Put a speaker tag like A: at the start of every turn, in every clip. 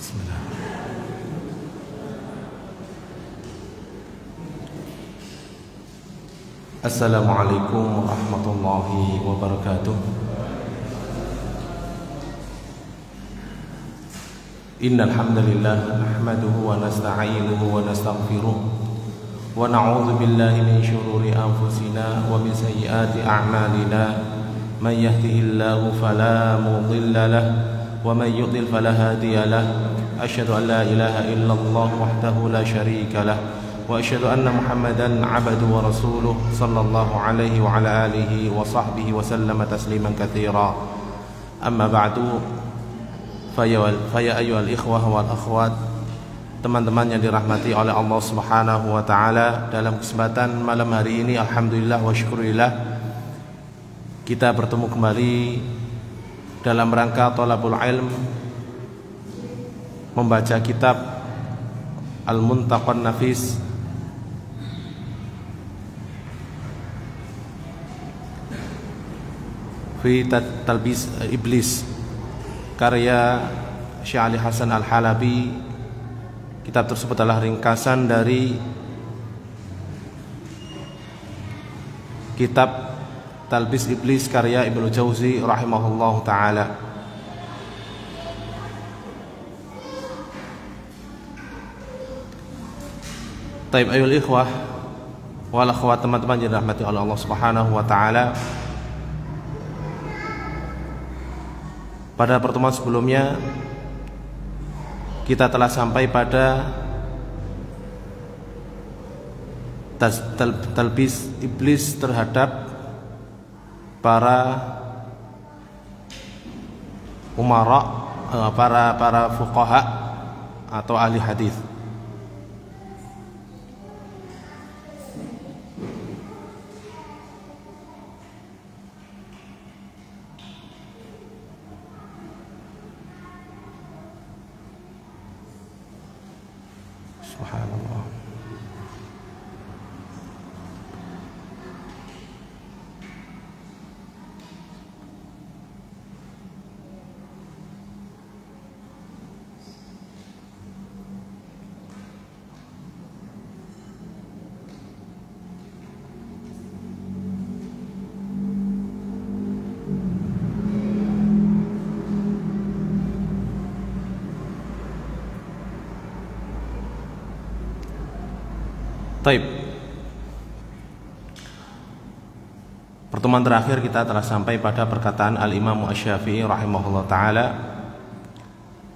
A: Bismillah. Assalamualaikum warahmatullahi wabarakatuh. Innal hamdalillah nahmaduhu wa nasta'inuhu wa nastaghfiruh wa na'udzu billahi min shururi anfusina wa min sayyiati a'malina. Man yahdihillahu fala mudilla lahu wa man yudlil fala hadiya lahu. Asyhadu an la ilaha illallah wahdahu la syarika lahu wa asyhadu anna Muhammadan 'abduhu wa rasuluh sallallahu alaihi wa ala alihi wa sahbihi wa sallama tasliman katsira. Amma ba'du, faya ayyuhal ikhwah wal akhwat, teman-teman yang dirahmati oleh Allah Subhanahu wa taala, dalam kesempatan malam hari ini alhamdulillah wa syukurillah kita bertemu kembali dalam rangka thalabul ilm, membaca kitab Al-Muntaqan Nafis fi Talbis Iblis karya Syekh Ali Hasan Al-Halabi. Kitab tersebut adalah ringkasan dari kitab Talbis Iblis karya Ibnu Jauzi rahimahullahu taala. Taib ayul ikhwah wal akhwat, teman-teman yang dirahmati oleh Allah Subhanahu wa taala. Pada pertemuan sebelumnya kita telah sampai pada talbis iblis terhadap para umara, para fuqaha atau ahli hadis. Subhanallah. Taib. Pertemuan terakhir kita telah sampai pada perkataan Al-Imam Asy-Syafi'i rahimahullah ta'ala,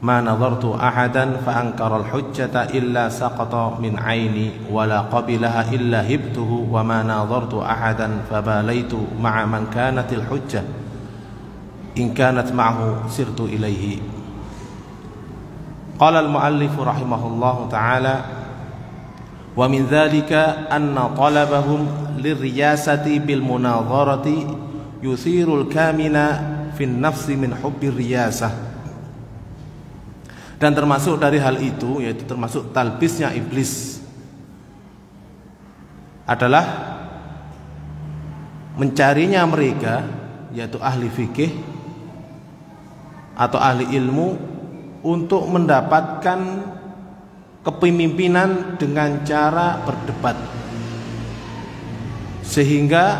A: ma nadhartu ahadan fa ankara al-hujjata illa saqata min aini wa la qabilaha illa hibtuhu wa ma nadhartu ahadan fa balaitu ma'a man kanat al-hujjah in kanat ma'ahu sirtu ilaihi. Qala al-muallif rahimahullah ta'ala, wa min dzalika anna talabahum lirriyasati bil munadharati yuthirul kamina fin nafsi min hubbir riyasah. Dan termasuk dari hal itu, yaitu termasuk talbisnya iblis, adalah mencarinya mereka, yaitu ahli fikih atau ahli ilmu, untuk mendapatkan kepemimpinan dengan cara berdebat, sehingga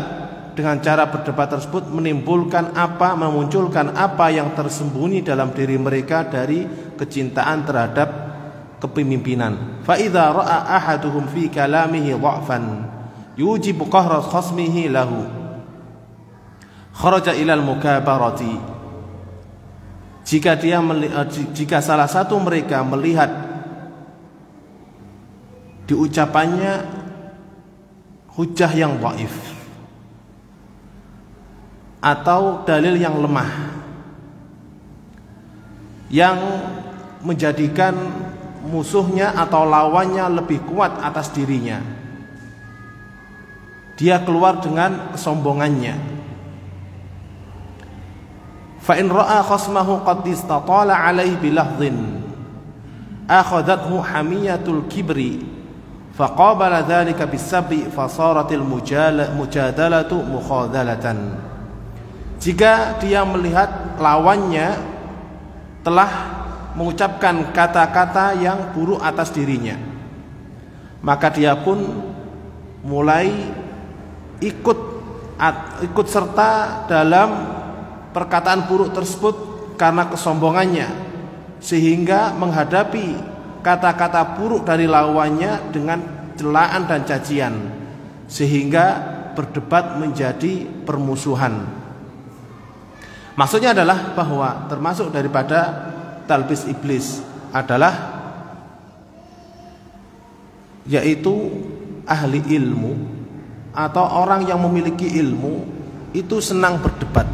A: dengan cara berdebat tersebut memunculkan apa yang tersembunyi dalam diri mereka dari kecintaan terhadap kepemimpinan. Fa idza ra'a ahaduhum fi kalamihi dha'fan yujibu qahra khasmihi lahu kharaja ila al-mukabarati. Jika salah satu mereka melihat di ucapannya hujah yang dhaif atau dalil yang lemah yang menjadikan musuhnya atau lawannya lebih kuat atas dirinya, dia keluar dengan kesombongannya. Fa in ra'a khasmahu qad istatala alaihi bilahdhin akhadathu hamiyatul kibri faqabala dzalika bisabbi fasaratil mujadalatu mukhadhalatan. Jika dia melihat lawannya telah mengucapkan kata-kata yang buruk atas dirinya, maka dia pun mulai ikut serta dalam perkataan buruk tersebut karena kesombongannya, sehingga menghadapi kata-kata buruk dari lawannya dengan celaan dan cacian, sehingga berdebat menjadi permusuhan. Maksudnya adalah bahwa termasuk daripada talbis iblis adalah yaitu ahli ilmu atau orang yang memiliki ilmu itu senang berdebat,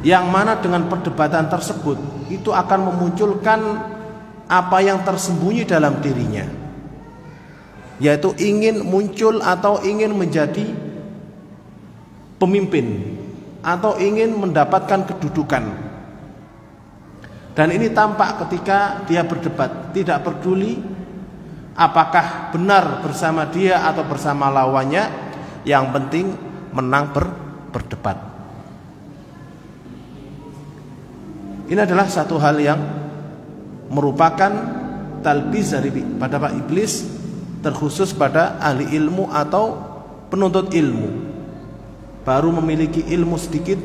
A: yang mana dengan perdebatan tersebut itu akan memunculkan apa yang tersembunyi dalam dirinya, yaitu ingin muncul atau ingin menjadi pemimpin atau ingin mendapatkan kedudukan. Dan ini tampak ketika dia berdebat, tidak peduli apakah benar bersama dia atau bersama lawannya, yang penting menang berdebat. Ini adalah satu hal yang merupakan talbis dari pada Pak Iblis, terkhusus pada ahli ilmu atau penuntut ilmu. Baru memiliki ilmu sedikit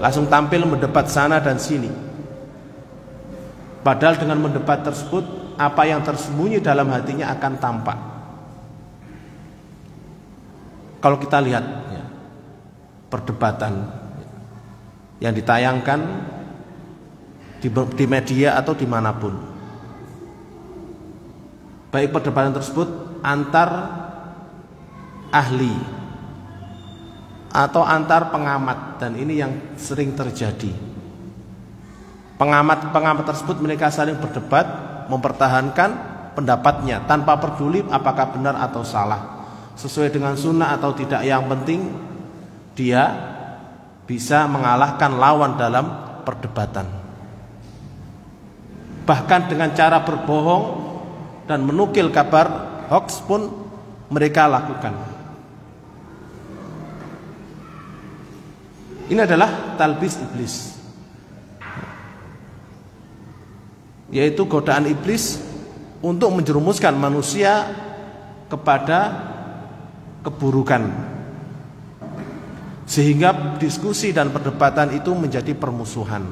A: langsung tampil mendebat sana dan sini, padahal dengan mendebat tersebut apa yang tersembunyi dalam hatinya akan tampak. Kalau kita lihat ya, perdebatan yang ditayangkan di media atau dimanapun, baik perdebatan tersebut antar ahli atau antar pengamat, dan ini yang sering terjadi. Pengamat tersebut mereka saling berdebat, mempertahankan pendapatnya tanpa peduli apakah benar atau salah, sesuai dengan sunnah atau tidak. Yang penting dia bisa mengalahkan lawan dalam perdebatan. Bahkan dengan cara berbohong dan menukil kabar hoax pun mereka lakukan. Ini adalah talbis iblis, yaitu godaan iblis untuk menjerumuskan manusia kepada keburukan, sehingga diskusi dan perdebatan itu menjadi permusuhan,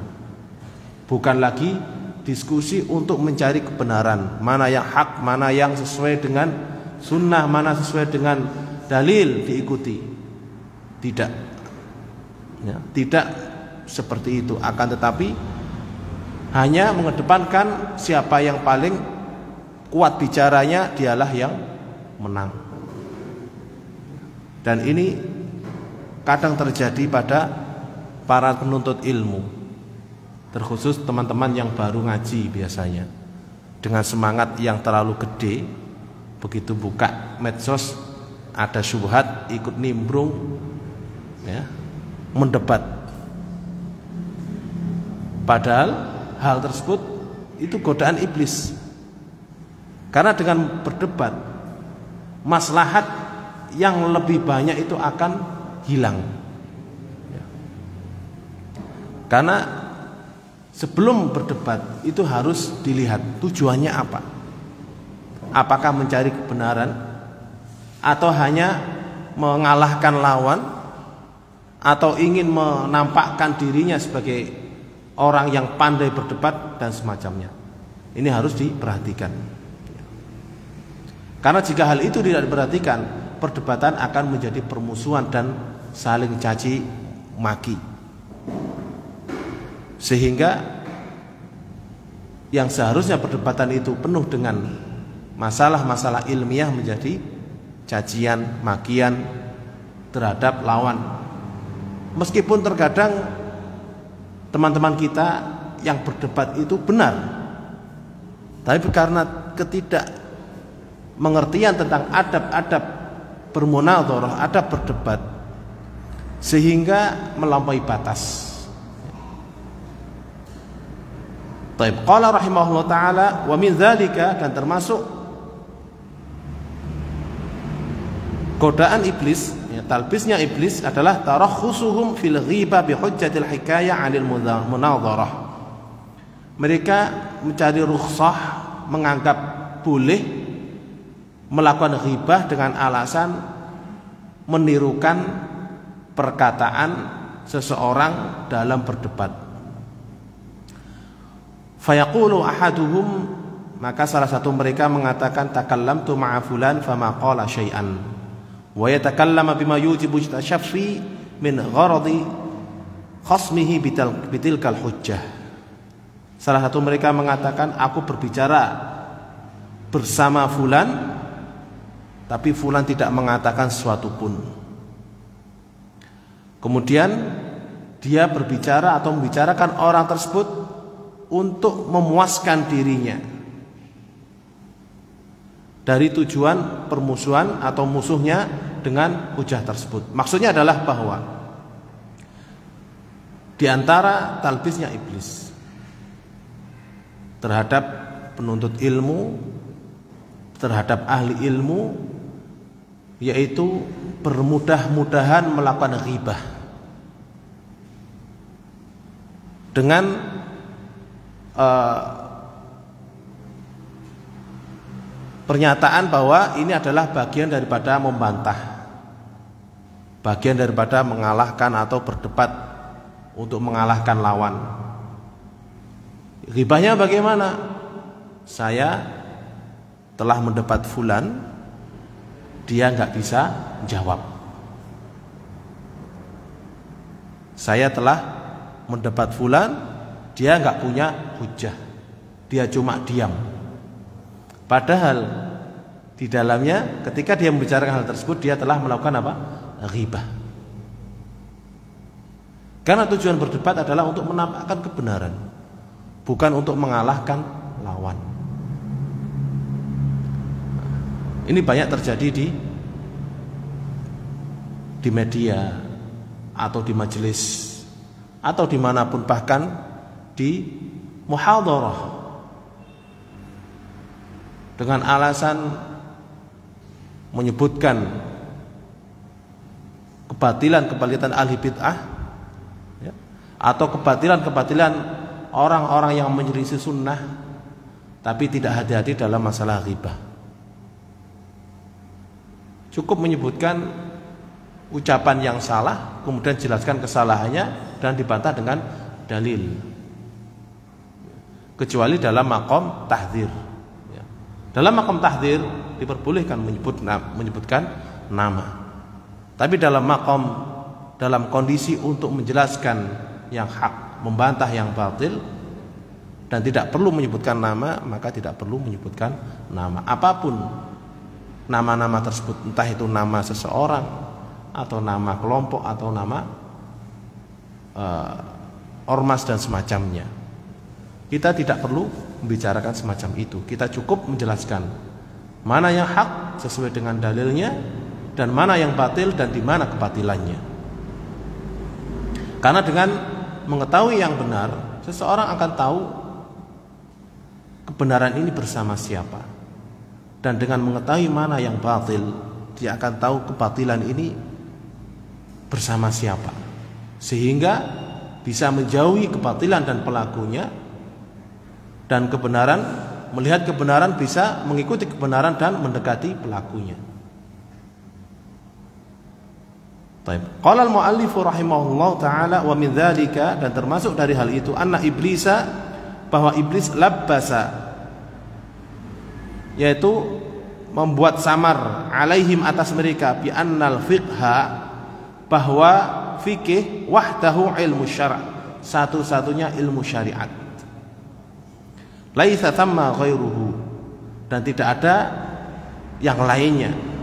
A: bukan lagi diskusi untuk mencari kebenaran, mana yang hak, mana yang sesuai dengan sunnah, mana sesuai dengan dalil diikuti. Tidak ya, tidak seperti itu, akan tetapi hanya mengedepankan siapa yang paling kuat bicaranya, dialah yang menang. Dan ini kadang terjadi pada para penuntut ilmu, terkhusus teman-teman yang baru ngaji biasanya, dengan semangat yang terlalu gede, begitu buka medsos ada syubhat ikut nimbrung ya, mendebat. Padahal hal tersebut itu godaan iblis, karena dengan berdebat maslahat yang lebih banyak itu akan hilang ya. Karena sebelum berdebat itu harus dilihat tujuannya apa. Apakah mencari kebenaran atau hanya mengalahkan lawan, atau ingin menampakkan dirinya sebagai orang yang pandai berdebat dan semacamnya. Ini harus diperhatikan. Karena jika hal itu tidak diperhatikan, perdebatan akan menjadi permusuhan dan saling caci maki, sehingga yang seharusnya perdebatan itu penuh dengan masalah-masalah ilmiah menjadi cacian makian terhadap lawan. Meskipun terkadang teman-teman kita yang berdebat itu benar, tapi karena ketidakmengertian tentang adab-adab bermunadharah, adab berdebat, sehingga melampaui batas. Taib qala rahimahullah taala wa min dzalika, dan termasuk godaan iblis talbisnya iblis adalah tarakhusuhum fil ghibah bi hujjatil hikayah 'anil munadharah. Mereka mencari rukhsah, menganggap boleh melakukan ghibah dengan alasan menirukan perkataan seseorang dalam berdebat. Fayaqulu ahaduhum, maka salah satu mereka mengatakan takallamtu ma'a fulan fama qala syai'an wa yatakallama bima yujibu tashaffi min gharadi khasmihi bitilkal hujjah. Salah satu mereka mengatakan, aku berbicara bersama fulan, tapi fulan tidak mengatakan sesuatu pun. Kemudian dia berbicara atau membicarakan orang tersebut untuk memuaskan dirinya dari tujuan permusuhan atau musuhnya dengan hujah tersebut. Maksudnya adalah bahwa di antara talbisnya iblis terhadap penuntut ilmu, terhadap ahli ilmu, yaitu bermudah-mudahan melakukan ghibah dengan pernyataan bahwa ini adalah bagian daripada membantah, bagian daripada mengalahkan atau berdebat untuk mengalahkan lawan. Ghibahnya bagaimana? Saya telah mendebat fulan, dia nggak bisa jawab. Saya telah mendebat fulan, dia nggak punya hujah, dia cuma diam. Padahal di dalamnya ketika dia membicarakan hal tersebut, dia telah melakukan apa? Ghibah. Karena tujuan berdebat adalah untuk menampakkan kebenaran, bukan untuk mengalahkan lawan. Ini banyak terjadi di media atau di majelis atau dimanapun, bahkan di muhadharah, dengan alasan menyebutkan kebatilan ahli bid'ah, ya, atau kebatilan orang-orang yang menyelisih sunnah, tapi tidak hati-hati dalam masalah ghibah. Cukup menyebutkan ucapan yang salah, kemudian jelaskan kesalahannya dan dibantah dengan dalil. Kecuali dalam maqam tahdzir. Dalam maqam tahdzir diperbolehkan menyebutkan nama. Tapi dalam kondisi untuk menjelaskan yang hak, membantah yang batil, dan tidak perlu menyebutkan nama, maka tidak perlu menyebutkan nama. Apapun nama-nama tersebut, entah itu nama seseorang atau nama kelompok atau nama ormas dan semacamnya, kita tidak perlu membicarakan semacam itu. Kita cukup menjelaskan mana yang hak sesuai dengan dalilnya, dan mana yang batil dan di mana kebatilannya. Karena dengan mengetahui yang benar, seseorang akan tahu kebenaran ini bersama siapa, dan dengan mengetahui mana yang batil, dia akan tahu kebatilan ini bersama siapa, sehingga bisa menjauhi kebatilan dan pelakunya, dan kebenaran, melihat kebenaran bisa mengikuti kebenaran dan mendekati pelakunya. Baik. Qala al-muallif rahimahullah taala, wa min dzalika, dan termasuk dari hal itu, anna iblisa, bahwa iblis labbasa, yaitu membuat samar, alaihim, atas mereka, bi annal fiqha, bahwa fikih wahdahu ilmu syara', satu-satunya ilmu syariat, laisa thamma ghairuhu, dan tidak ada yang lainnya.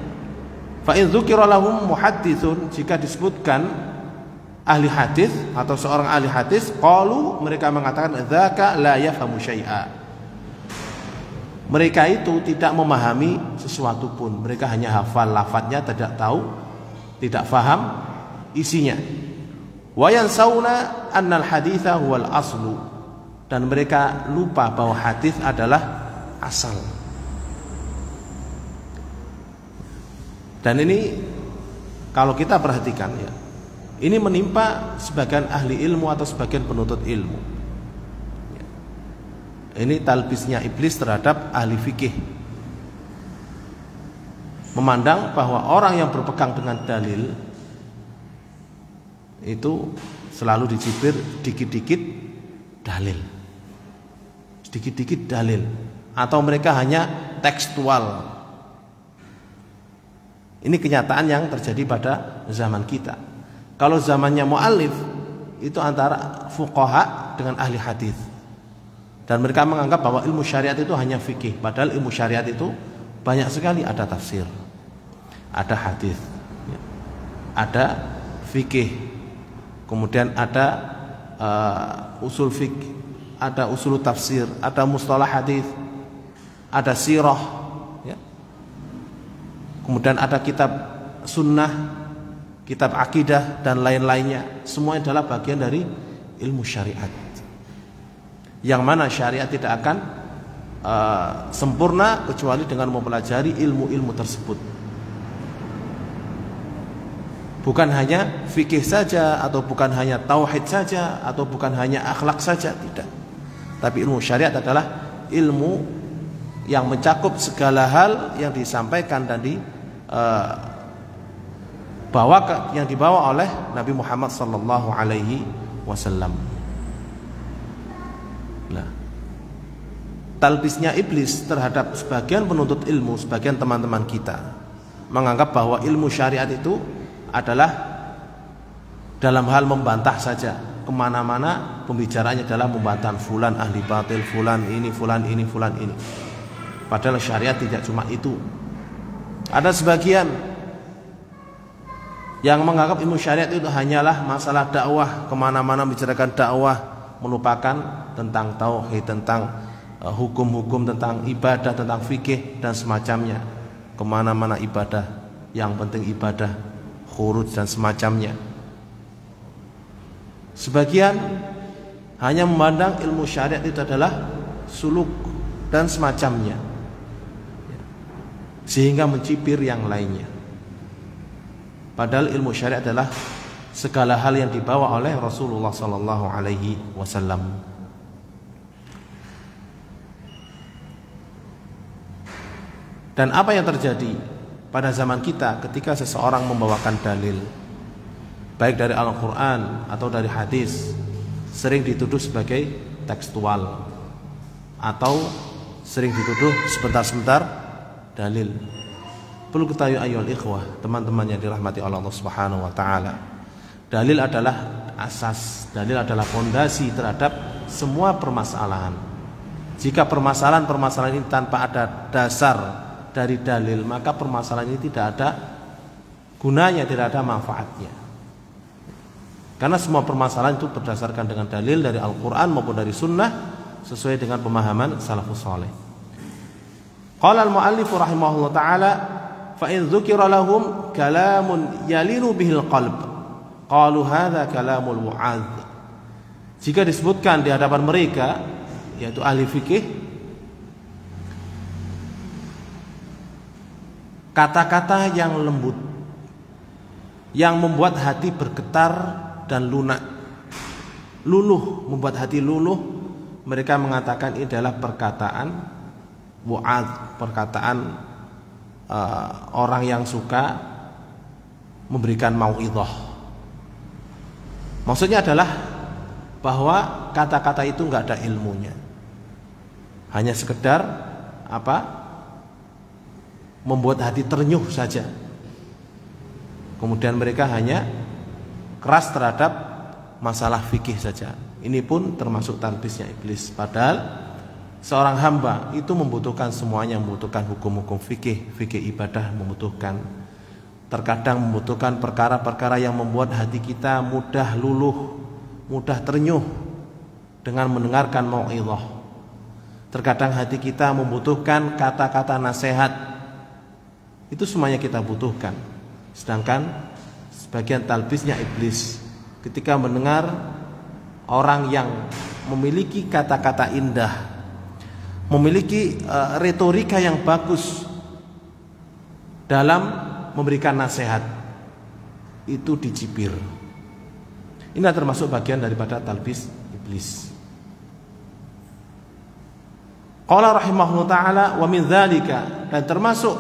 A: Fa in dzukira lahum muhadditsun, jika disebutkan ahli hadis atau seorang ahli hadis, qalu, mereka mengatakan, dzaka la yafhamu syai'a, mereka itu tidak memahami sesuatu pun, mereka hanya hafal lafadznya, tidak tahu, tidak faham isinya. Wa yansawna annal haditsa huwal aslu, dan mereka lupa bahwa hadis adalah asal. Dan ini kalau kita perhatikan ya, ini menimpa sebagian ahli ilmu atau sebagian penuntut ilmu. Ini talbisnya iblis terhadap ahli fikih, memandang bahwa orang yang berpegang dengan dalil itu selalu dicibir dikit-dikit dalil, sedikit-dikit dalil, atau mereka hanya tekstual. Ini kenyataan yang terjadi pada zaman kita. Kalau zamannya mu'allif, itu antara fuqaha dengan ahli hadis. Dan mereka menganggap bahwa ilmu syariat itu hanya fikih. Padahal ilmu syariat itu banyak sekali. Ada tafsir, ada hadis, ada fikih, kemudian ada usul fikih, ada usul tafsir, ada mustalah hadis, ada sirah, kemudian ada kitab sunnah, kitab akidah, dan lain-lainnya. Semua adalah bagian dari ilmu syariat, yang mana syariat tidak akan sempurna kecuali dengan mempelajari ilmu-ilmu tersebut. Bukan hanya fikih saja, atau bukan hanya tauhid saja, atau bukan hanya akhlak saja, tidak. Tapi ilmu syariat adalah ilmu yang mencakup segala hal yang disampaikan dan yang dibawa oleh Nabi Muhammad sallallahu alaihi wasallam. Nah, talbisnya iblis terhadap sebagian penuntut ilmu, sebagian teman-teman kita, menganggap bahwa ilmu syariat itu adalah dalam hal membantah saja. Kemana-mana pembicaraannya adalah membantah fulan ahli batil, fulan ini, fulan ini, fulan ini. Padahal syariat tidak cuma itu. Ada sebagian yang menganggap ilmu syariat itu hanyalah masalah dakwah, kemana-mana bicarakan dakwah, melupakan tentang tauhid, tentang hukum-hukum, tentang ibadah, tentang fikih dan semacamnya. Kemana-mana ibadah, yang penting ibadah, khuruj dan semacamnya. Sebagian hanya memandang ilmu syariat itu adalah suluk dan semacamnya, sehingga mencibir yang lainnya. Padahal ilmu syariat adalah segala hal yang dibawa oleh Rasulullah sallallahu alaihi wasallam. Dan apa yang terjadi pada zaman kita ketika seseorang membawakan dalil, baik dari Al-Quran atau dari hadis, sering dituduh sebagai tekstual, atau sering dituduh sebentar-sebentar dalil. Perlu ketahui ayyuhal ikhwah, teman-teman yang dirahmati Allah Subhanahu wa taala, dalil adalah asas, dalil adalah fondasi terhadap semua permasalahan. Jika permasalahan ini tanpa ada dasar dari dalil, maka permasalahan ini tidak ada gunanya, tidak ada manfaatnya. Karena semua permasalahan itu berdasarkan dengan dalil dari Al-Quran maupun dari Sunnah, sesuai dengan pemahaman salafus saleh. Qala al-muallif rahimahullah ta'ala, fa in dzukira lahum kalamun yalinu bihil qalb, qalu hadza kalamul mu'adz. Jika disebutkan di hadapan mereka, yaitu ahli fikih, kata-kata yang lembut, yang membuat hati bergetar dan lunak, luluh, membuat hati luluh, mereka mengatakan ini adalah perkataan mu'adz, perkataan orang yang suka memberikan mau'idhah. Maksudnya adalah bahwa kata-kata itu enggak ada ilmunya, hanya sekedar membuat hati ternyuh saja. Kemudian mereka hanya keras terhadap masalah fikih saja. Ini pun termasuk talbisnya iblis. Padahal seorang hamba itu membutuhkan semuanya, membutuhkan hukum-hukum fikih, fikih ibadah membutuhkan. Terkadang membutuhkan perkara-perkara yang membuat hati kita mudah luluh, mudah ternyuh dengan mendengarkan mau'idhah. Terkadang hati kita membutuhkan kata-kata nasihat. Itu semuanya kita butuhkan. Sedangkan sebagian talbisnya iblis ketika mendengar orang yang memiliki kata-kata indah, memiliki retorika yang bagus dalam memberikan nasihat, itu dicibir. Ini termasuk bagian daripada talbis iblis. Qala rahimahullah ta'ala wa min dzalika, dan termasuk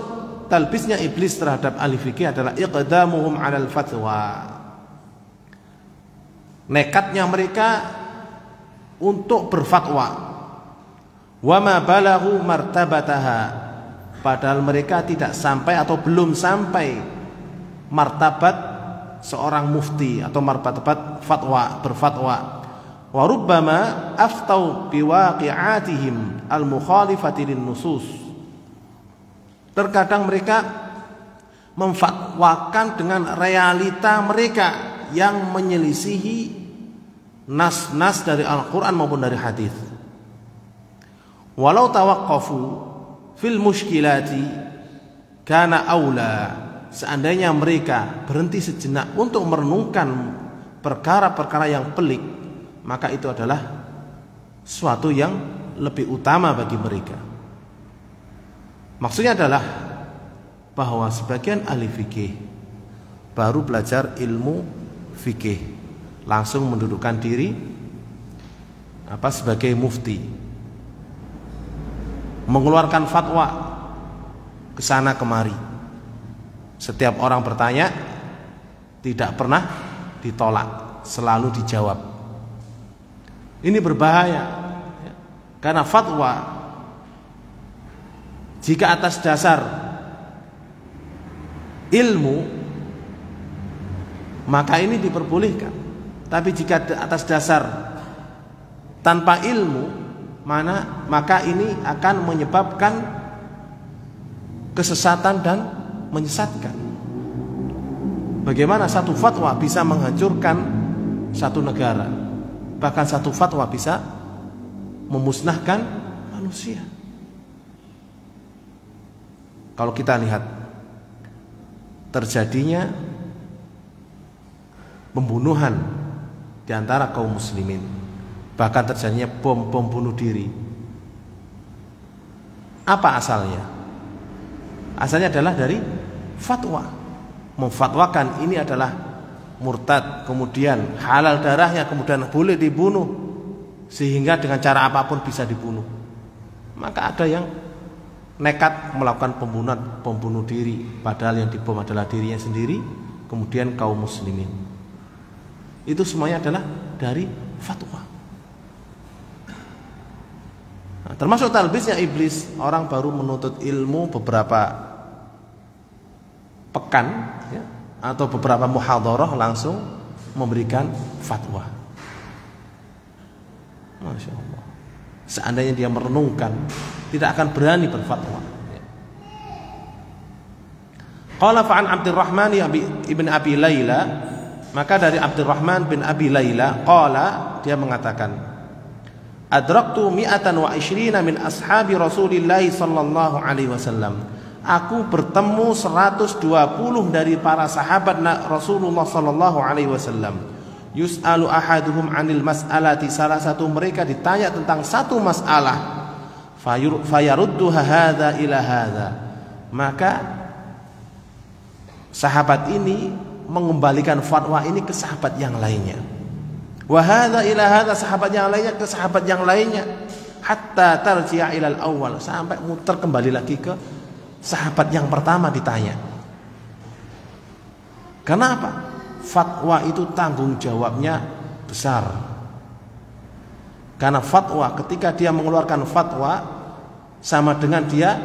A: talbisnya iblis terhadap ahli fikih adalah iqdamuhum 'alal fatwa. Nekatnya mereka untuk berfatwa. Wa ma balaghu martabataha, padahal mereka tidak sampai atau belum sampai martabat seorang mufti atau martabat fatwa, berfatwa. Wa rubbama aftau biwaqi'atihim al-mukhalifati lin-nusus. Terkadang mereka memfatwakan dengan realita mereka yang menyelisihi nas-nas dari Al-Quran maupun dari hadis. Walau tawaqqafu fil mushkilati kana aula, seandainya mereka berhenti sejenak untuk merenungkan perkara-perkara yang pelik, maka itu adalah suatu yang lebih utama bagi mereka. Maksudnya adalah bahwa sebagian ahli fikih baru belajar ilmu fikih langsung mendudukkan diri sebagai mufti, mengeluarkan fatwa ke sana kemari. Setiap orang bertanya tidak pernah ditolak, selalu dijawab. Ini berbahaya, karena fatwa jika atas dasar ilmu maka ini diperbolehkan, tapi jika atas dasar tanpa ilmu maka ini akan menyebabkan kesesatan dan menyesatkan. Bagaimana satu fatwa bisa menghancurkan satu negara, bahkan satu fatwa bisa memusnahkan manusia. Kalau kita lihat terjadinya pembunuhan di antara kaum muslimin, bahkan terjadinya bom bunuh diri. Apa asalnya? Asalnya adalah dari fatwa. Memfatwakan ini adalah murtad, kemudian halal darahnya, kemudian boleh dibunuh, sehingga dengan cara apapun bisa dibunuh. Maka ada yang nekat melakukan pembunuh diri, padahal yang dibom adalah dirinya sendiri, kemudian kaum muslimin. Itu semuanya adalah dari fatwa. Nah, termasuk talbisnya iblis, orang baru menuntut ilmu beberapa pekan ya, atau beberapa muhadharah langsung memberikan fatwa. Masya Allah. Seandainya dia merenungkan, tidak akan berani berfatwa. Qala fa'an Abdurrahman ibn Abi Layla, maka dari Abdurrahman bin Abi Layla, qala, dia mengatakan, adraktu 120 min ashabi Rasulillah sallallahu alaihi wasallam. Aku bertemu 120 dari para sahabat Rasulullah sallallahu alaihi wasallam. Yus'alu ahaduhum 'anil mas'alati, salah satu mereka ditanya tentang satu masalah. Fayarudduha hadza ila hadza. Maka sahabat ini mengembalikan fatwa ini ke sahabat yang lainnya. Wa hadza ila hadza, sahabat yang lainnya ke sahabat yang lainnya, hatta tarji'a ilal awwal, sampai muter kembali lagi ke sahabat yang pertama ditanya. Kenapa? Fatwa itu tanggung jawabnya besar. Karena fatwa, ketika dia mengeluarkan fatwa, sama dengan dia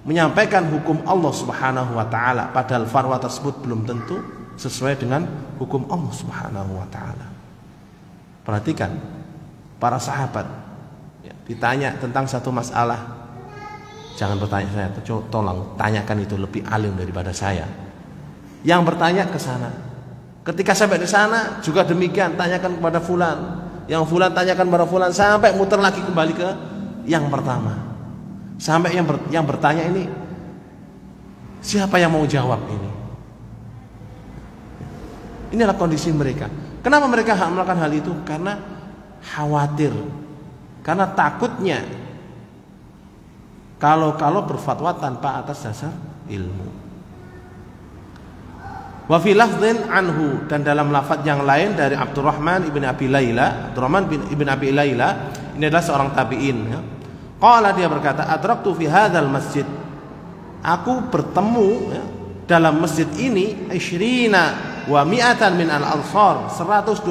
A: menyampaikan hukum Allah Subhanahu wa taala, padahal fatwa tersebut belum tentu sesuai dengan hukum Allah Subhanahu wa taala. Perhatikan, para sahabat ya, ditanya tentang satu masalah, jangan bertanya saya, tolong tanyakan itu lebih alim daripada saya. Yang bertanya ke sana, ketika sampai di sana juga demikian, tanyakan kepada fulan, yang fulan tanyakan kepada fulan, sampai muter lagi kembali ke yang pertama, sampai yang bertanya ini siapa yang mau jawab ini? Inilah kondisi mereka. Kenapa mereka melakukan hal itu? Karena khawatir, karena takutnya kalau berfatwa tanpa atas dasar ilmu. Wa fi lafdhin anhu, dan dalam lafaz yang lain dari Abdurrahman ibn Abi Layla. Abdurrahman ibn Abi Layla ini adalah seorang tabi'in ya. Qala, dia berkata, adraktu fi hadzal masjid, aku bertemu ya, dalam masjid ini 20 wa mi'atan min al-ansar, 120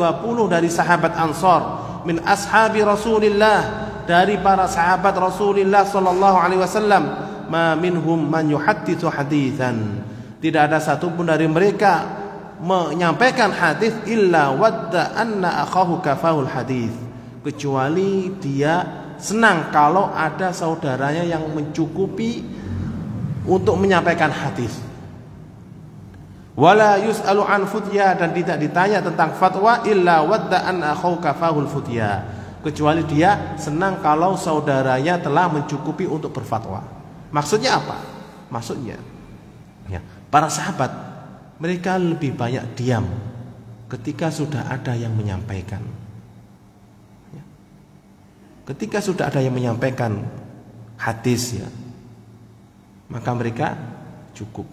A: dari sahabat Ansar, min ashabi Rasulillah, dari para sahabat Rasulullah sallallahu alaihi wasallam, ma minhum man yuhadditsu haditsan, tidak ada satupun dari mereka menyampaikan hadis illa wadda anna akhahu kafahul hadis, kecuali dia senang kalau ada saudaranya yang mencukupi untuk menyampaikan hadis. Wala yus'alu an futya, dan tidak ditanya tentang fatwa illa wadda anna akhahu kafahul futya, kecuali dia senang kalau saudaranya telah mencukupi untuk berfatwa. Maksudnya apa? Maksudnya ya, para sahabat mereka lebih banyak diam ketika sudah ada yang menyampaikan. Ketika sudah ada yang menyampaikan hadis ya, maka mereka cukup.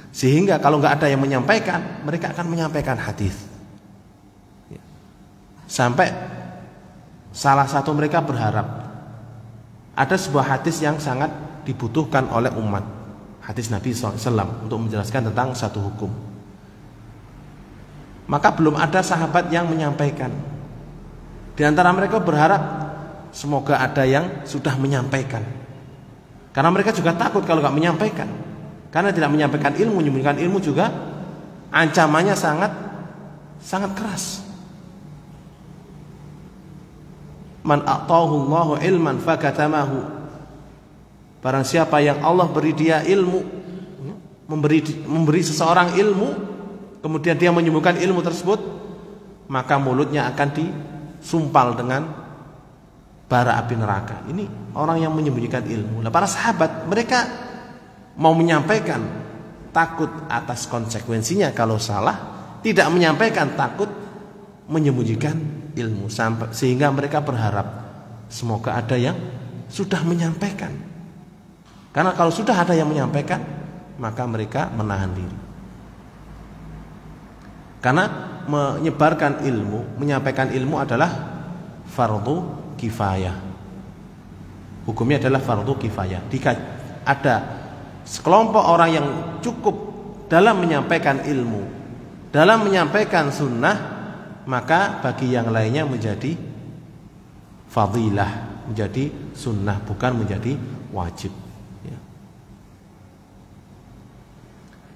A: Sehingga kalau nggak ada yang menyampaikan, mereka akan menyampaikan hadis. Sampai salah satu mereka berharap ada sebuah hadis yang sangat dibutuhkan oleh umat, hadis Nabi SAW untuk menjelaskan tentang satu hukum. Maka belum ada sahabat yang menyampaikan. Di antara mereka berharap semoga ada yang sudah menyampaikan, karena mereka juga takut kalau nggak menyampaikan, karena tidak menyampaikan ilmu, menyembunyikan ilmu juga ancamannya sangat keras. Man a'tahu Allahu ilman fakatamahu, barang siapa yang Allah beri dia ilmu, memberi seseorang ilmu, kemudian dia menyembunyikan ilmu tersebut, maka mulutnya akan disumpal dengan bara api neraka. Ini orang yang menyembunyikan ilmu. Nah, para sahabat mereka mau menyampaikan, takut atas konsekuensinya kalau salah, tidak menyampaikan takut menyembunyikan ilmu, sehingga mereka berharap semoga ada yang sudah menyampaikan. Karena kalau sudah ada yang menyampaikan, maka mereka menahan diri. Karena menyebarkan ilmu, menyampaikan ilmu adalah fardu kifayah. Hukumnya adalah fardu kifayah. Jika ada sekelompok orang yang cukup dalam menyampaikan ilmu, dalam menyampaikan sunnah, maka bagi yang lainnya menjadi fadilah, menjadi sunnah, bukan menjadi wajib ya.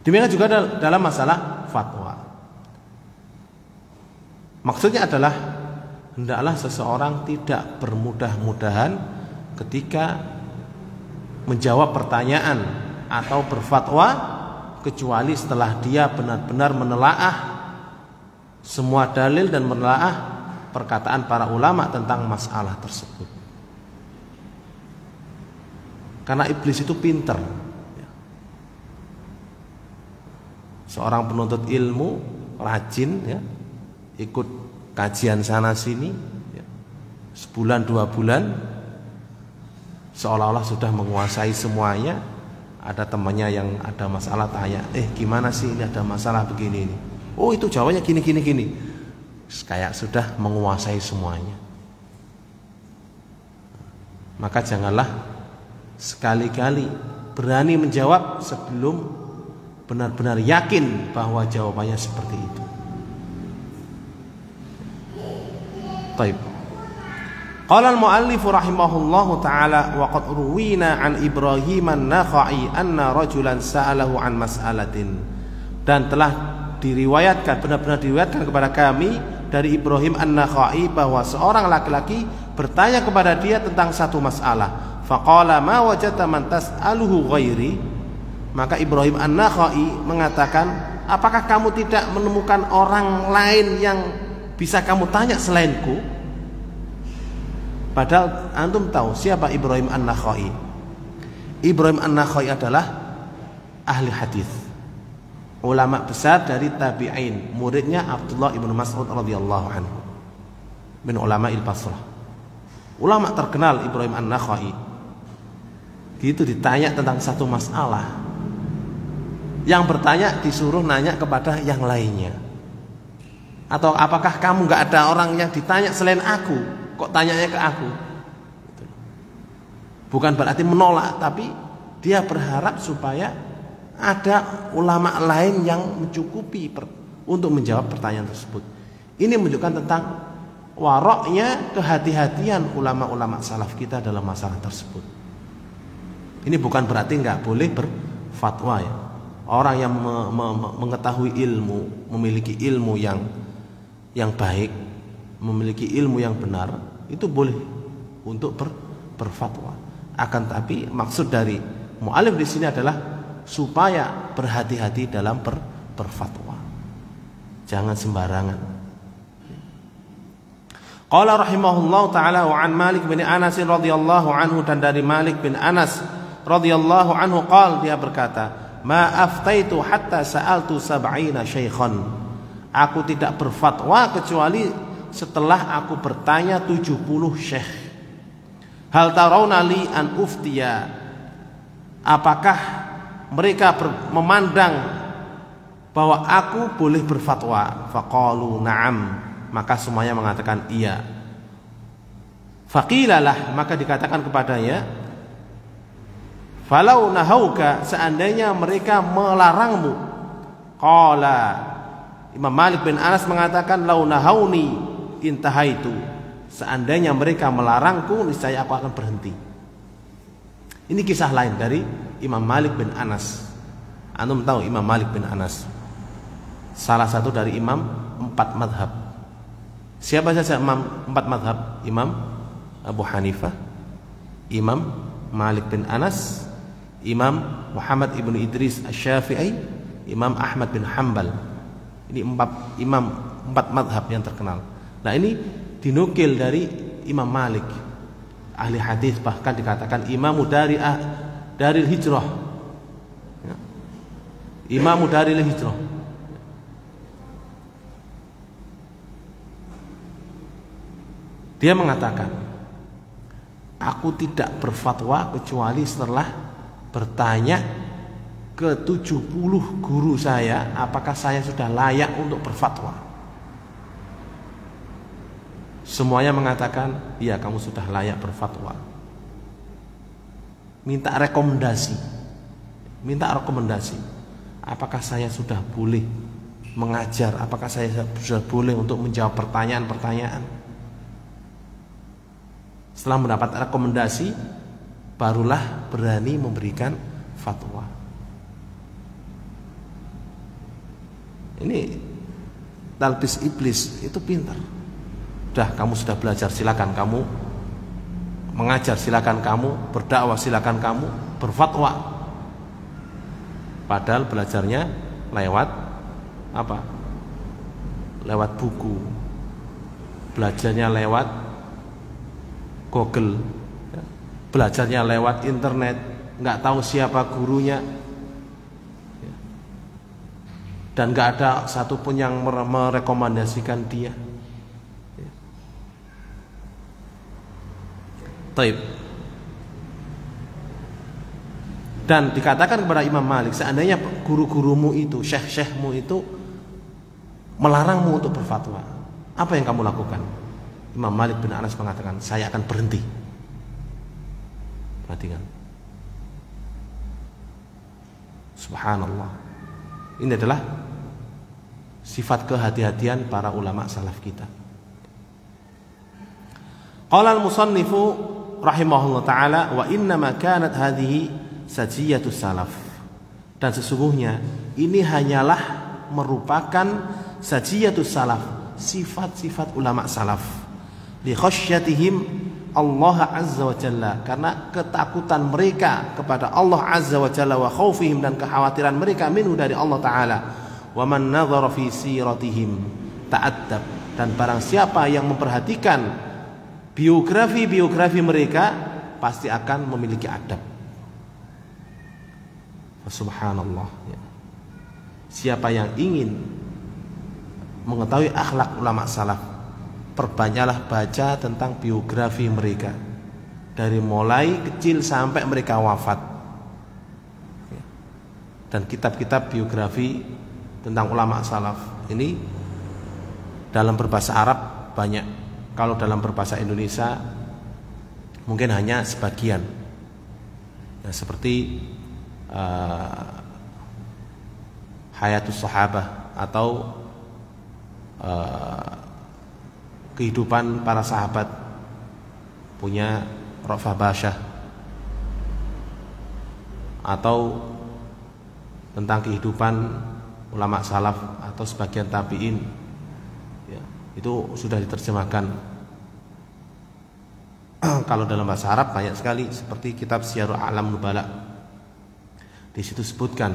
A: Demikian juga dalam masalah fatwa. Maksudnya adalah hendaklah seseorang tidak bermudah-mudahan ketika menjawab pertanyaan atau berfatwa, kecuali setelah dia benar-benar menelaah semua dalil dan menelaah perkataan para ulama tentang masalah tersebut. Karena iblis itu pinter. Seorang penuntut ilmu rajin ya, ikut kajian sana sini ya, sebulan 2 bulan, seolah-olah sudah menguasai semuanya. Ada temannya yang ada masalah, tanya, gimana sih ini ada masalah begini ini? Oh, itu jawabannya gini. Kayak sudah menguasai semuanya. Maka janganlah sekali-kali berani menjawab sebelum benar-benar yakin bahwa jawabannya seperti itu. Baik. Qala al-muallif rahimahullahu taala wa qad ruwina an Ibrahim an-Nakhai anna rajulan sa'alahu an mas'alatin, dan telah diriwayatkan, benar-benar diriwayatkan kepada kami dari Ibrahim an-Nakhai bahwa seorang laki-laki bertanya kepada dia tentang satu masalah. Faqala ma wajadta man tas'aluhu ghairi, maka Ibrahim an-Nakhai mengatakan, apakah kamu tidak menemukan orang lain yang bisa kamu tanya selainku? Padahal antum tahu siapa Ibrahim an-Nakhai. Ibrahim an-Nakhai adalah ahli hadis, ulama besar dari tabi'in, muridnya Abdullah ibn Mas'ud radhiyallahu anhu, min ulama il-Basrah. Ulama terkenal Ibrahim an-Nakhai. Gitu ditanya tentang satu masalah, Yang bertanya disuruh nanya kepada yang lainnya. Atau apakah kamu nggak ada orang yang ditanya selain aku, kok tanyanya ke aku? Bukan berarti menolak, tapi dia berharap supaya ada ulama lain yang mencukupi untuk menjawab pertanyaan tersebut. Ini menunjukkan tentang waroknya, kehati-hatian ulama-ulama salaf kita dalam masalah tersebut. Ini bukan berarti nggak boleh berfatwa ya. Orang yang mengetahui ilmu, memiliki ilmu yang baik, memiliki ilmu yang benar, itu boleh untuk berfatwa. Akan tapi maksud dari mu'alif di sini adalah supaya berhati-hati dalam berfatwa. Jangan sembarangan. Qala rahimahullahu taala wa an Malik bin Anas radhiyallahu anhu, dan dari Malik bin Anas radhiyallahu anhu qala, dia berkata, ma aftaitu hatta sa'altu sab'ina syaikhan. Aku tidak berfatwa kecuali setelah aku bertanya 70 syekh. Hal tarawna li an uftiya, apakah mereka memandang bahwa aku boleh berfatwa? Faqalu na'am, maka semuanya mengatakan iya. Faqilalah, maka dikatakan kepadanya, falau nahauka, seandainya mereka melarangmu. Qala, Imam Malik bin Anas mengatakan, lau nahauni intahaitu, seandainya mereka melarangku, niscaya aku akan berhenti. Ini kisah lain dari Imam Malik bin Anas. Antum tahu Imam Malik bin Anas, salah satu dari imam 4 madhab. Siapa saja imam 4 madhab? Imam Abu Hanifah, Imam Malik bin Anas, Imam Muhammad ibn Idris Asy-Syafi'i, Imam Ahmad bin Hanbal. Ini 4 imam, 4 madhab yang terkenal. Nah, ini dinukil dari Imam Malik, ahli hadis, bahkan dikatakan imamu dari hijrah, ya. Imamu dari hijrah. Dia mengatakan, aku tidak berfatwa kecuali setelah bertanya ke 70 guru saya, apakah saya sudah layak untuk berfatwa. Semuanya mengatakan, iya kamu sudah layak berfatwa. Minta rekomendasi. Apakah saya sudah boleh mengajar? Apakah saya sudah boleh untuk menjawab pertanyaan-pertanyaan? Setelah mendapat rekomendasi, barulah berani memberikan fatwa. Ini talbis iblis, itu pintar. Sudah, kamu sudah belajar, silakan kamu mengajar, silakan kamu berdakwah, silakan kamu berfatwa. Padahal belajarnya lewat apa? Lewat buku. Belajarnya lewat Google. Belajarnya lewat internet, nggak tahu siapa gurunya. Dan nggak ada satupun yang merekomendasikan dia. Taib. Dan dikatakan kepada Imam Malik, seandainya guru-gurumu itu, syekh-syekhmu itu melarangmu untuk berfatwa, apa yang kamu lakukan? Imam Malik bin Anas mengatakan, saya akan berhenti. Perhatikan. Subhanallah. Ini adalah sifat kehati-hatian para ulama salaf kita. Qala al-musannifu rahimahullah ta'ala, wa innama kanat hadhihi sajiyatus salaf, dan sesungguhnya ini hanyalah merupakan sajiyatus salaf, sifat-sifat ulama salaf, li khasyatihim Allah azza wa jalla, karena ketakutan mereka kepada Allah azza wa jalla, wa khaufihim, dan kekhawatiran mereka minhu, dari Allah ta'ala. Wa man nadhara fi siratihim ta'addab, dan barang siapa yang memperhatikan biografi mereka pasti akan memiliki adab. Subhanallah. Siapa yang ingin mengetahui akhlak ulama salaf, perbanyaklah baca tentang biografi mereka, dari mulai kecil sampai mereka wafat. dan kitab-kitab biografi tentang ulama salaf ini dalam berbahasa Arab banyak. Kalau dalam berbahasa Indonesia mungkin hanya sebagian. Ya, seperti Hayatus Sahabah atau kehidupan para sahabat punya Rafah Basyah, atau tentang kehidupan ulama salaf atau sebagian tabi'in, ya, itu sudah diterjemahkan. Kalau dalam bahasa Arab banyak sekali, seperti kitab Syiarul A'lam Nubala. Di situ sebutkan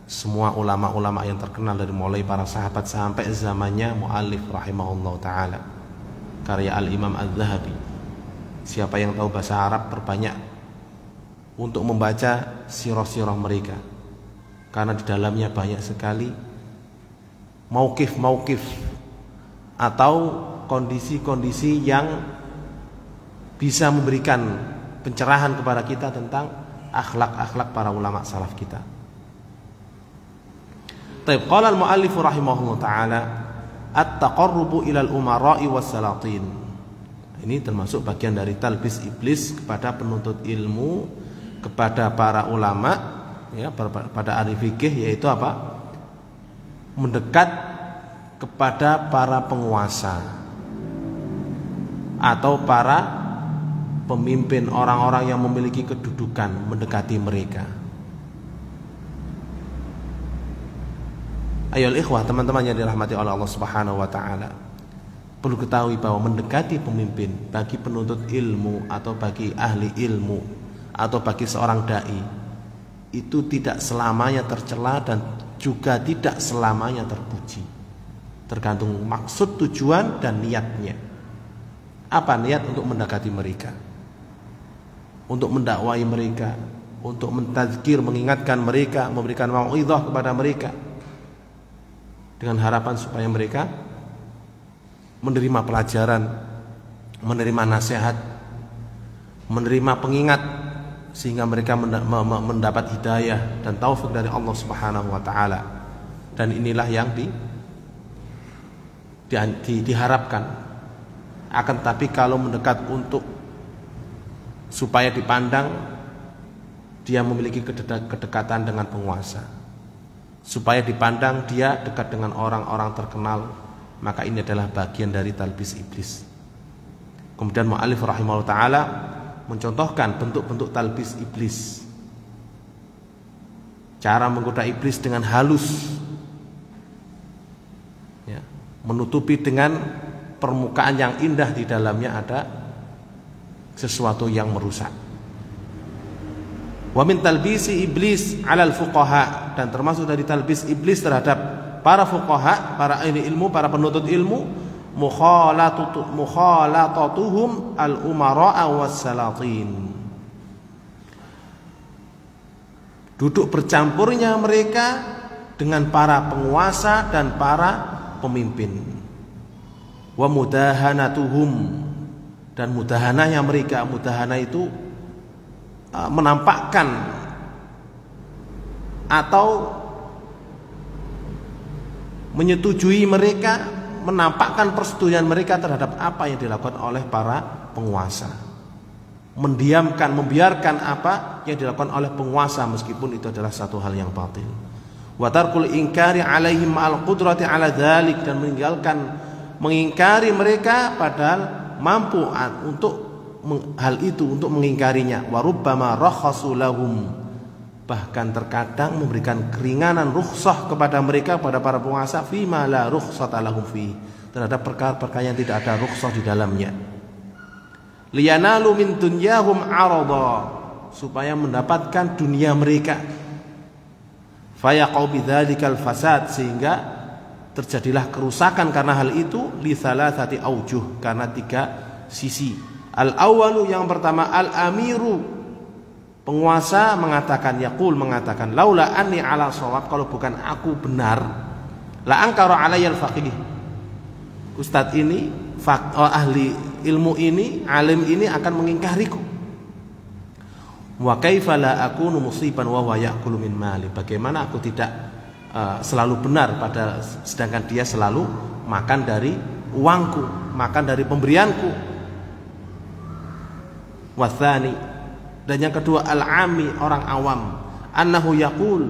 A: semua ulama-ulama yang terkenal dari mulai para sahabat sampai zamannya muallif rahimahullah taala, karya Al-Imam Al-Zahabi. Siapa yang tahu bahasa Arab perbanyak untuk membaca sirah-sirah mereka, karena di dalamnya banyak sekali mauqif-mauqif atau kondisi-kondisi yang bisa memberikan pencerahan kepada kita tentang akhlak-akhlak para ulama salaf kita. Taib qala al-muallif rahimahullah taala at-taqarrubu ila al-umara'i was-salatin. Ini termasuk bagian dari talbis iblis kepada penuntut ilmu, kepada para ulama, ya, pada ahli fikih, yaitu apa? Mendekat kepada para penguasa atau para pemimpin, orang-orang yang memiliki kedudukan, mendekati mereka. Ayo ikhwah, teman-teman yang dirahmati oleh Allah Subhanahu wa taala, perlu ketahui bahwa mendekati pemimpin bagi penuntut ilmu atau bagi ahli ilmu atau bagi seorang dai itu tidak selamanya tercela dan juga tidak selamanya terpuji. Tergantung maksud, tujuan dan niatnya. Apa niat untuk mendekati mereka? Untuk mendakwai mereka, untuk mentazkir, mengingatkan mereka, memberikan mau'izah kepada mereka, dengan harapan supaya mereka menerima pelajaran, menerima nasihat, menerima pengingat, sehingga mereka mendapat hidayah dan taufik dari Allah Subhanahu wa taala. Dan inilah yang diharapkan. Akan tapi kalau mendekat untuk supaya dipandang dia memiliki kedekatan dengan penguasa, supaya dipandang dia dekat dengan orang-orang terkenal, maka ini adalah bagian dari talbis iblis. Kemudian mu'allif rahimahullah ta'ala mencontohkan bentuk-bentuk talbis iblis, cara menggoda iblis dengan halus, ya, menutupi dengan permukaan yang indah, di dalamnya ada sesuatu yang merusak. Wa min talbisi iblis 'alal fuqaha, dan termasuk dari talbis iblis terhadap para fuqaha, para ahli ilmu, para penuntut ilmu, mukhalatatuhum al-umara'a was-salatin. Duduk bercampurnya mereka dengan para penguasa dan para pemimpin. Wa mudahanatuhum, dan mudahananya mereka, mudahana itu menampakkan atau menyetujui mereka, menampakkan persetujuan mereka terhadap apa yang dilakukan oleh para penguasa, mendiamkan, membiarkan apa yang dilakukan oleh penguasa meskipun itu adalah satu hal yang batil. Wa tarkul inkari alaihim ma'al qudrati ala dzalik, dan meninggalkan mengingkari mereka padahal mampu untuk hal itu, untuk mengingkarinya. Wa rubbama rakhasu lahum, bahkan terkadang memberikan keringanan, rukhsah kepada mereka, pada para penguasa, fima la rukhsata lahum fi, terhadap perkara-perkara yang tidak ada rukhsah di dalamnya. Liyanalu min dunyahum arada, supaya mendapatkan dunia mereka. Fayaqau bidzalikal fasad, sehingga terjadilah kerusakan karena hal itu, li thalathati aujuh, karena 3 sisi. Al-awwalu, yang pertama, al-amiru, penguasa mengatakan, yaqul, mengatakan, laula anni ala shawab, kalau bukan aku benar, la angkara alayya al-faqih, ustadz ini, ahli ilmu ini, alim ini akan mengingkariku. Wa kaifa la akunu musiban wa huwa ya'kulu min mali. Bagaimana aku tidak selalu benar pada sedangkan dia selalu makan dari uangku, makan dari pemberianku. Wathani, dan yang kedua al-ami, orang awam, annahu yaqul,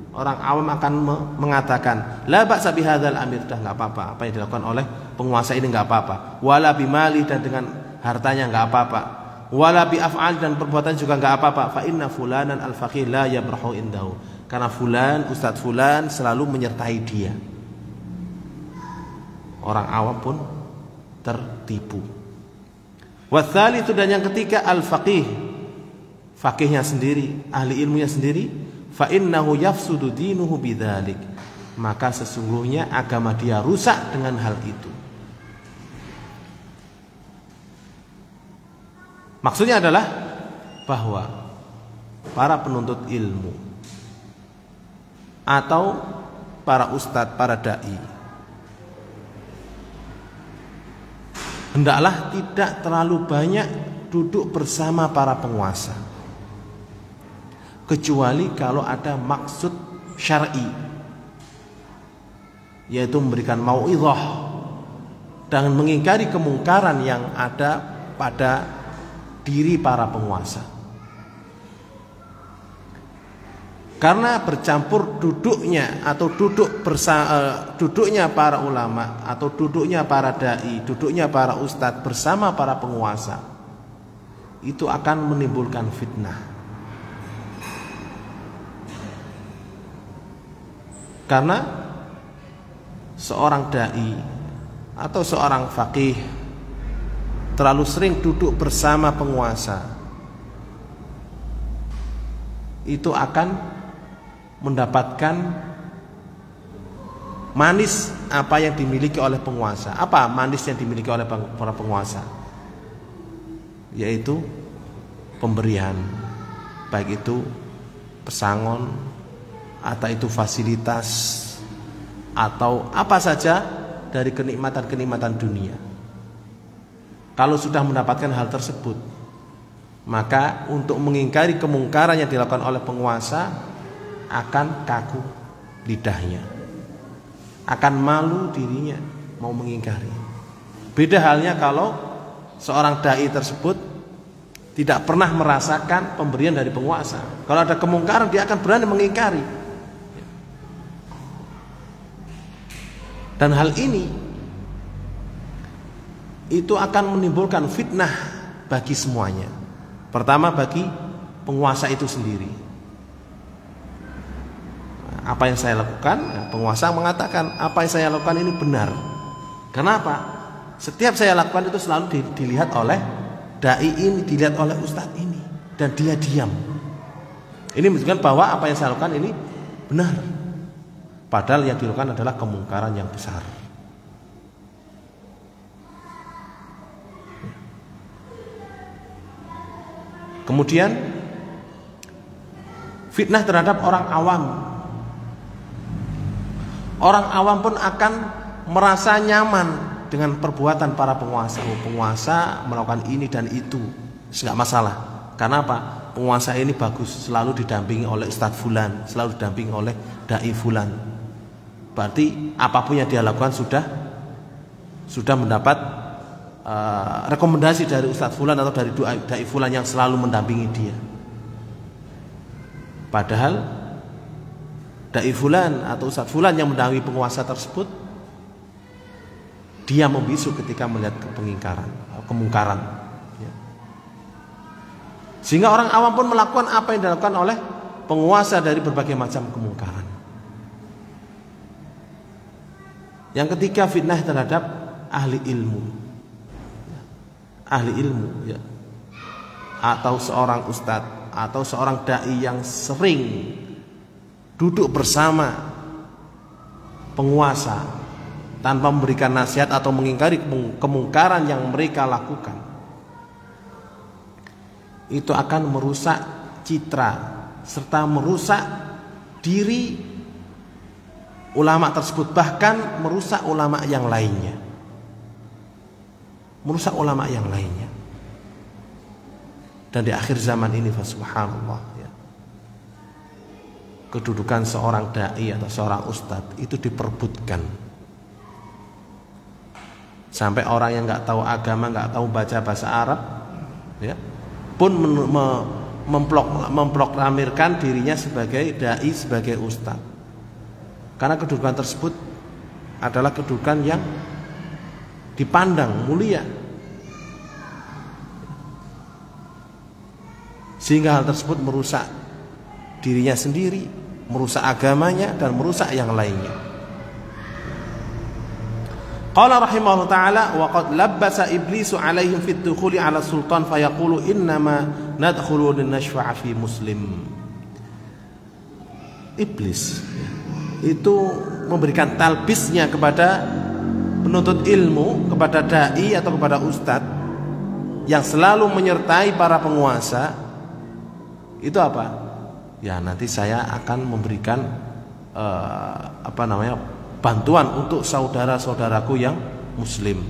A: orang awam akan mengatakan la ba'sa bihadzal amir, dah enggak apa-apa apa yang dilakukan oleh penguasa ini enggak apa-apa, wala bimali, dan dengan hartanya enggak apa-apa, wala bi af'al, dan perbuatan juga enggak apa-apa, fa inna fulanan al-faqih la yabrahu indahu, karena fulan, ustadz fulan selalu menyertai dia. Orang awam pun tertipu. Watsalitsu, dan yang ketiga al-faqih, faqihnya sendiri, ahli ilmunya sendiri, fa innahu yafsudu dinuhu bidzalik, maka sesungguhnya agama dia rusak dengan hal itu. Maksudnya adalah bahwa para penuntut ilmu atau para ustadz, para dai, hendaklah tidak terlalu banyak duduk bersama para penguasa, kecuali kalau ada maksud syar'i, yaitu memberikan mau'izah dan mengingkari kemungkaran yang ada pada diri para penguasa. Karena bercampur duduknya atau duduknya para ulama atau duduknya para dai, duduknya para ustadz bersama para penguasa, itu akan menimbulkan fitnah. Karena seorang dai atau seorang faqih terlalu sering duduk bersama penguasa, itu akan mendapatkan manis apa yang dimiliki oleh penguasa. Apa manis yang dimiliki oleh para penguasa? Yaitu pemberian, baik itu pesangon atau itu fasilitas atau apa saja dari kenikmatan-kenikmatan dunia. Kalau sudah mendapatkan hal tersebut, maka untuk mengingkari kemungkaran yang dilakukan oleh penguasa akan kaku lidahnya, akan malu dirinya mau mengingkari. Beda halnya kalau seorang dai tersebut tidak pernah merasakan pemberian dari penguasa. Kalau ada kemungkaran dia akan berani mengingkari. Dan hal ini itu akan menimbulkan fitnah bagi semuanya. Pertama bagi penguasa itu sendiri. Apa yang saya lakukan, penguasa mengatakan apa yang saya lakukan ini benar. Kenapa? Setiap saya lakukan itu selalu dilihat oleh dai ini, dilihat oleh ustadz ini, dan dia diam. Ini menunjukkan bahwa apa yang saya lakukan ini benar, padahal yang dilakukan adalah kemungkaran yang besar. Kemudian fitnah terhadap orang awam. Orang awam pun akan merasa nyaman dengan perbuatan para penguasa. Penguasa melakukan ini dan itu, enggak masalah. Karena apa? Penguasa ini bagus, selalu didampingi oleh ustadz fulan, selalu didampingi oleh dai fulan. Berarti apapun yang dia lakukan sudah mendapat rekomendasi dari ustadz fulan atau dari dai fulan yang selalu mendampingi dia. Padahal dai fulan atau ustadz fulan yang mendampingi penguasa tersebut, dia membisu ketika melihat kemungkaran. Sehingga orang awam pun melakukan apa yang dilakukan oleh penguasa dari berbagai macam kemungkaran. Yang ketiga, fitnah terhadap ahli ilmu. Ahli ilmu, ya. Atau seorang ustadz atau seorang dai yang sering duduk bersama penguasa tanpa memberikan nasihat atau mengingkari kemungkaran yang mereka lakukan, itu akan merusak citra serta merusak diri ulama tersebut, bahkan merusak ulama yang lainnya. Dan di akhir zaman ini, subhanallah, ya, kedudukan seorang dai atau seorang ustadz itu diperbutkan. Sampai orang yang nggak tahu agama, nggak tahu baca bahasa Arab, ya, pun memproklamirkan dirinya sebagai dai, sebagai ustadz. Karena kedudukan tersebut adalah kedudukan yang dipandang mulia. Sehingga hal tersebut merusak dirinya sendiri, merusak agamanya, dan merusak yang lainnya. Qala rahimahullah ta'ala wa qad labbasa iblisu alaihim fit dukhuli ala sultan fayaqulu innama nadkhulu linashfa'a fi muslim. Iblis itu memberikan talbisnya kepada penuntut ilmu, kepada dai atau kepada ustadz yang selalu menyertai para penguasa. Itu apa? Ya, nanti saya akan memberikan bantuan untuk saudara-saudaraku yang muslim,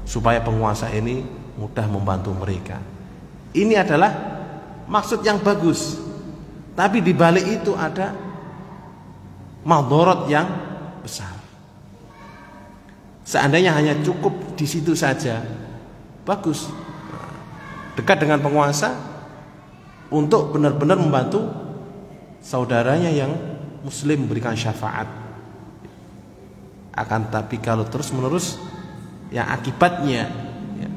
A: supaya penguasa ini mudah membantu mereka. Ini adalah maksud yang bagus, tapi di balik itu ada madharat yang besar. Seandainya hanya cukup di situ saja, bagus, dekat dengan penguasa untuk benar-benar membantu saudaranya yang muslim, memberikan syafaat. Akan tapi kalau terus-menerus, yang akibatnya, ya,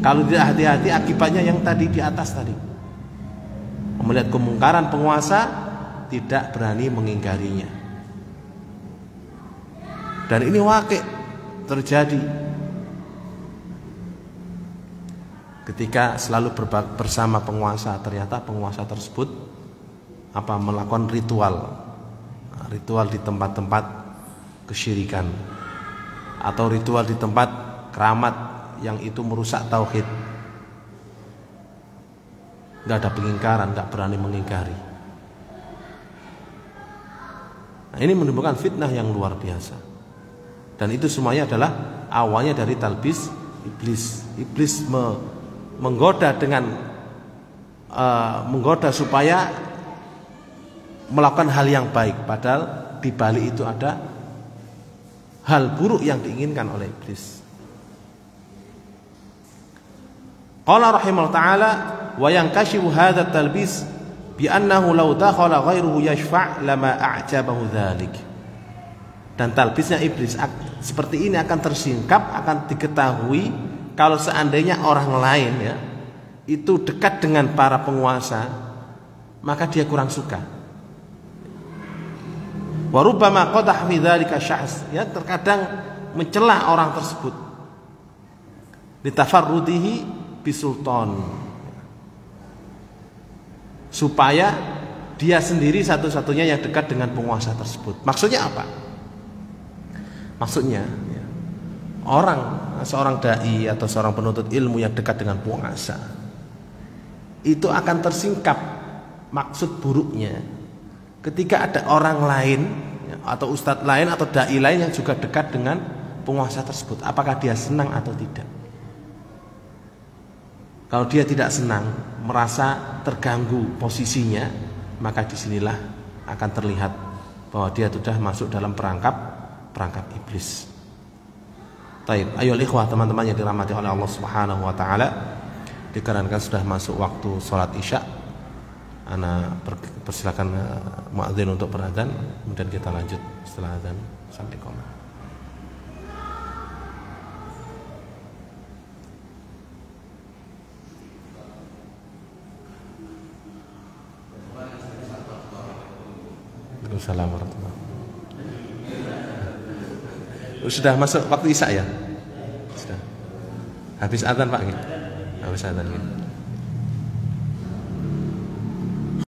A: kalau tidak hati-hati, akibatnya yang tadi di atas tadi, melihat kemungkaran penguasa, tidak berani mengingkarinya. Dan ini wakil terjadi ketika selalu bersama penguasa. Ternyata penguasa tersebut melakukan ritual di tempat-tempat kesyirikan, atau ritual di tempat keramat yang itu merusak tauhid. Gak ada pengingkaran, gak berani mengingkari. Nah, ini menimbulkan fitnah yang luar biasa. Dan itu semuanya adalah awalnya dari talbis iblis. Iblis menggoda dengan menggoda supaya melakukan hal yang baik, padahal di balik itu ada hal buruk yang diinginkan oleh iblis. Qala rahimahullah ta'ala wa yankashifu hadha talbis bi annahu law dakhala ghairuhu yashfa' lama a'jabahu dzalik. Dan talbisnya iblis seperti ini akan tersingkap, akan diketahui kalau seandainya orang lain, ya, itu dekat dengan para penguasa, maka dia kurang suka. Wa rubbama qadah fi dzalika syahs, ya, terkadang mencela orang tersebut litafarrudihi bisultan, supaya dia sendiri satu-satunya yang dekat dengan penguasa tersebut. Maksudnya apa? Maksudnya, ya, seorang dai atau seorang penuntut ilmu yang dekat dengan penguasa itu akan tersingkap maksud buruknya ketika ada orang lain, ya, atau ustadz lain atau dai lain yang juga dekat dengan penguasa tersebut. Apakah dia senang atau tidak? Kalau dia tidak senang, merasa terganggu posisinya, maka disinilah akan terlihat bahwa dia sudah masuk dalam perangkap iblis. Taib, ayo ikhwah, teman-teman yang dirahmati oleh Allah Subhanahu wa taala, dikarenakan sudah masuk waktu sholat Isya, ana persilakan muadzin untuk berazan, kemudian kita lanjut setelah azan sampai qoma. Waalaikumsalam warahmatullahi wabarakatuh. Sudah masuk waktu Isya, ya? Sudah. Habis azan, Pak. Habis azan.